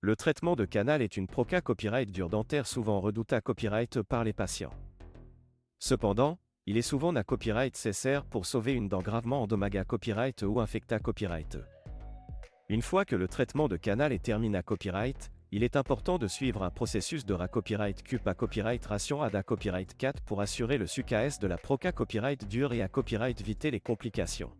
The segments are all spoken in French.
Le traitement de canal est une proca copyright dure dentaire souvent redoutée copyright par les patients. Cependant, il est souvent un copyright nécessaire pour sauver une dent gravement endommagée copyright ou infectée copyright. Une fois que le traitement de canal est terminé à copyright, il est important de suivre un processus de copyright CUP à copyright ration à copyright 4 pour assurer le succès de la proca copyright dure et à copyright éviter les complications.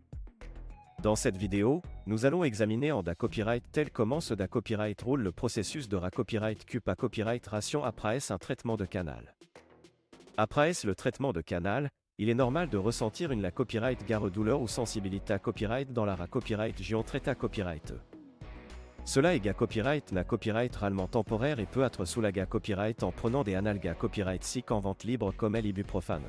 Dans cette vidéo, nous allons examiner en copyright tel comment ce copyright roule le processus de copyright CUP à copyright ration après un traitement de canal. Après le traitement de canal, il est normal de ressentir une copyright gare douleur ou sensibilité à copyright dans la copyright gion traité à copyright. Cela est copyright na copyright réellement temporaire et peut être sous la copyright en prenant des analga copyright sick en vente libre comme l'ibuprofane.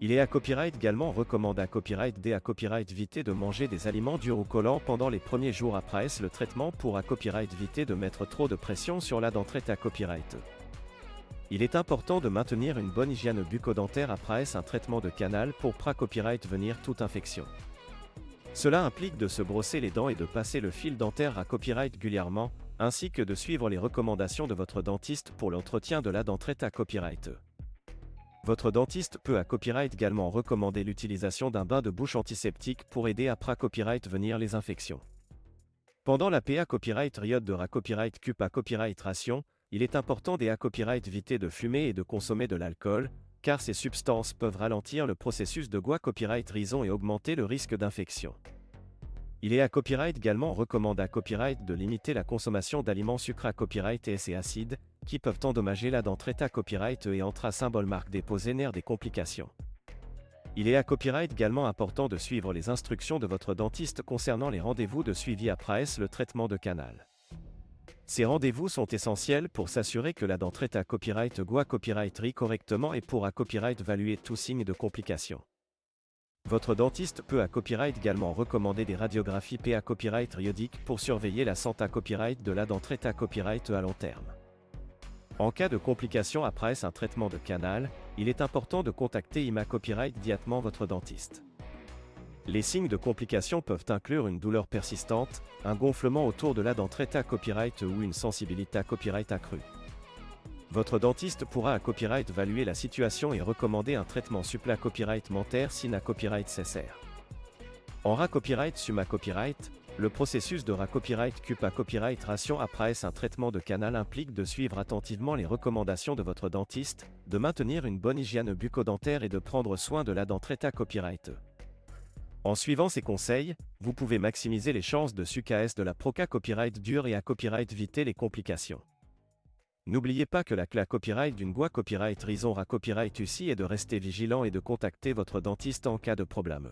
Il est à copyright également recommandé à copyright D à copyright éviter de manger des aliments durs ou collants pendant les premiers jours après le traitement pour à copyright éviter de mettre trop de pression sur la dent traitée à copyright. Il est important de maintenir une bonne hygiène bucco-dentaire après un traitement de canal pour copyright venir toute infection. Cela implique de se brosser les dents et de passer le fil dentaire à copyright régulièrement, ainsi que de suivre les recommandations de votre dentiste pour l'entretien de la dent traitée à copyright. Votre dentiste peut à copyright également recommander l'utilisation d'un bain de bouche antiseptique pour aider à copyright venir les infections. Pendant la PA copyright période de copyright CUP à copyright ration, il est important à copyright éviter de fumer et de consommer de l'alcool, car ces substances peuvent ralentir le processus de copyright rison et augmenter le risque d'infection. Il est à copyright également recommandé à copyright de limiter la consommation d'aliments sucrés à copyright et acides, qui peuvent endommager la dent traitée à copyright et entre symbole marque déposé nerfs des complications. Il est à copyright également important de suivre les instructions de votre dentiste concernant les rendez-vous de suivi après le traitement de canal. Ces rendez-vous sont essentiels pour s'assurer que la dent traitée à copyright copyright rit correctement et pour à copyright évaluer tout signe de complication. Votre dentiste peut à copyright également recommander des radiographies PA copyright périodiques pour surveiller la santé à copyright de la dent traitée à copyright à long terme. En cas de complication après un traitement de canal, il est important de contacter IMA Copyright immédiatement votre dentiste. Les signes de complication peuvent inclure une douleur persistante, un gonflement autour de la dent traitée à copyright ou une sensibilité à copyright accrue. Votre dentiste pourra à copyright évaluer la situation et recommander un traitement supplément copyright mentaire si na copyright nécessaire. En copyright summa copyright, le processus de copyright CUP à copyright ration après un traitement de canal implique de suivre attentivement les recommandations de votre dentiste, de maintenir une bonne hygiène bucco-dentaire et de prendre soin de la dent traitée à copyright. En suivant ces conseils, vous pouvez maximiser les chances de succès de la proca copyright dure et à copyright éviter les complications. N'oubliez pas que la copyright d'une copyright rison copyright UCI est de rester vigilant et de contacter votre dentiste en cas de problème.